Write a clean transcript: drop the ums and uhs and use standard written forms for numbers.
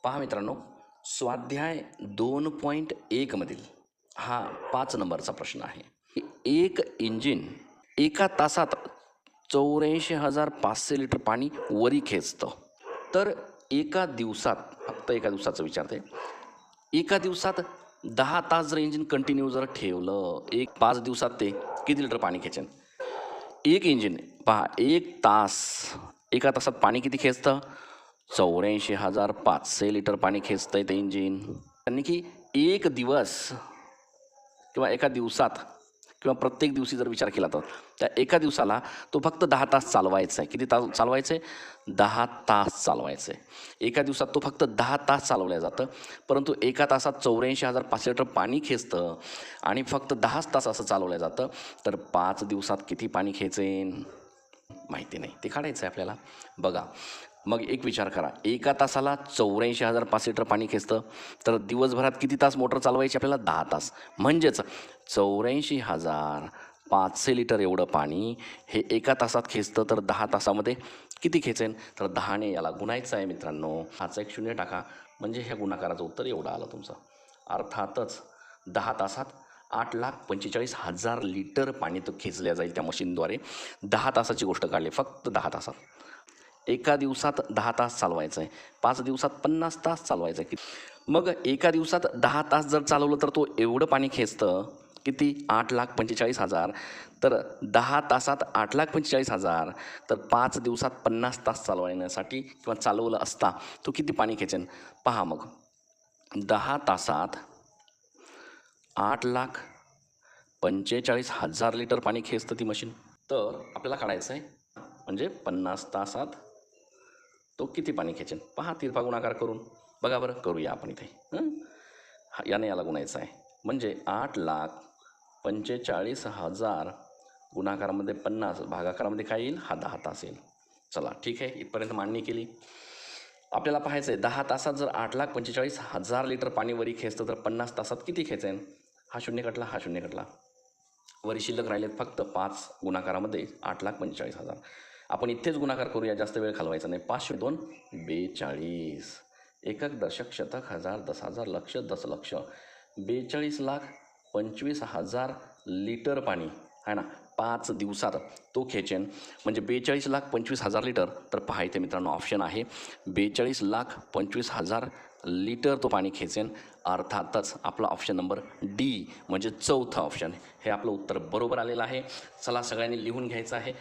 पहा मित्रांनो, स्वाध्याय 2.1 मधील हा 5 नंबरचा प्रश्न आहे. एक इंजिन एका तासात 84,500 लिटर पाणी वरी खेचतं. तर एका दिवसात, फक्त एका दिवसाचं विचारते, एका दिवसात 10 तास जर इंजिन कंटिन्यू जर ठेवलं, 5 दिवसात ते किती लिटर पाणी खेचेन? एक इंजिन पहा, एका तासात पाणी किती खेचतं? 84,500 लिटर पाणी खेचतंय ते इंजिन. त्यांनी की एक दिवस किंवा एका दिवसात किंवा प्रत्येक दिवशी जर विचार केला तर त्या एका दिवसाला तो फक्त 10 तास चालवायचा आहे. किती तास चालवायचं आहे? 10 तास चालवायचं आहे. एका दिवसात तो फक्त 10 तास चालवलं जातं, परंतु एका तासात 84,500 लिटर पाणी खेचतं आणि फक्त 10 तास असं चालवलं जातं. तर 5 दिवसात किती पाणी खेचेन? माहिती नाही, ते काढायचं आहे आपल्याला. बघा, मग एक विचार करा, एका तासाला 84,500 लिटर पाणी खेचतं, तर दिवसभरात किती तास मोटर चालवायची आपल्याला? 10 तास. म्हणजेच 84,500 लिटर एवढं पाणी हे एका तासात खेचतं, तर 10 तासामध्ये किती खेचेन? तर 10ने याला गुणायचं आहे मित्रांनो. हाचा एक शून्य टाका, म्हणजे ह्या गुणाकाराचं उत्तर एवढं आलं तुमचं. अर्थातच 10 तासात 8,45,000 लिटर पाणी तो खेचल्या जाईल त्या मशीनद्वारे. 10 तासाची गोष्ट काढली, फक्त 10 तासात. एका दिवसात 10 तास चालवायचं आहे, 5 दिवसात 50 तास चालवायचं आहे. मग एका दिवसात 10 तास जर चालवलं तर तो एवढं पाणी खेचतं किती? 8,45,000. तर 10 तासात 8,45,000, तर 5 दिवसात 50 तास चालवण्यासाठी किंवा चालवलं असता तो किती पाणी खेचेन? पहा, मग 10 तासात 8,45,000 लिटर पाणी खेचतं ती मशीन. तर आपल्याला काढायचं आहे, म्हणजे 50 तासात तो किती पाणी खेचेन? पहा, तिरपा गुणाकार करून बघा बरं. करूया आपण इथे. याने याला गुणायचं आहे, म्हणजे 8,45,000 गुणाकारामध्ये 50, भागाकारामध्ये काय येईल? हा 10 तास येईल. चला ठीक आहे, इथपर्यंत मांडणी केली. आपल्याला पाहायचं आहे, 10 तासात जर 8,45,000 लिटर पाणी वरी खेचतं, तर 50 तासात किती खेचेन? हा शून्य कटला, हा शून्य कटला. वरी शिल्लक राहिलेत फक्त 5 गुणाकारामध्ये 8,45,000. आपण इथेच गुणाकार करूया, जास्त वेळ घालवायचा नाही. 5 2 42. एकक, दशक, शतक, हजार, 10,000, लक्ष, दशलक्ष. 42,25,000 लिटर पाणी आहे ना 5 दिवसात तो खेचेन. म्हणजे 42,25,000 लिटर. तर पहा इथे मित्रांनो ऑप्शन आहे, 42,25,000 लिटर तो पाणी खेचेन. अर्थातच आपला ऑप्शन नंबर डी म्हणजे चौथा ऑप्शन हे आपलं उत्तर बरोबर आलेलं आहे. चला, सगळ्यांनी लिहून घ्यायचं आहे.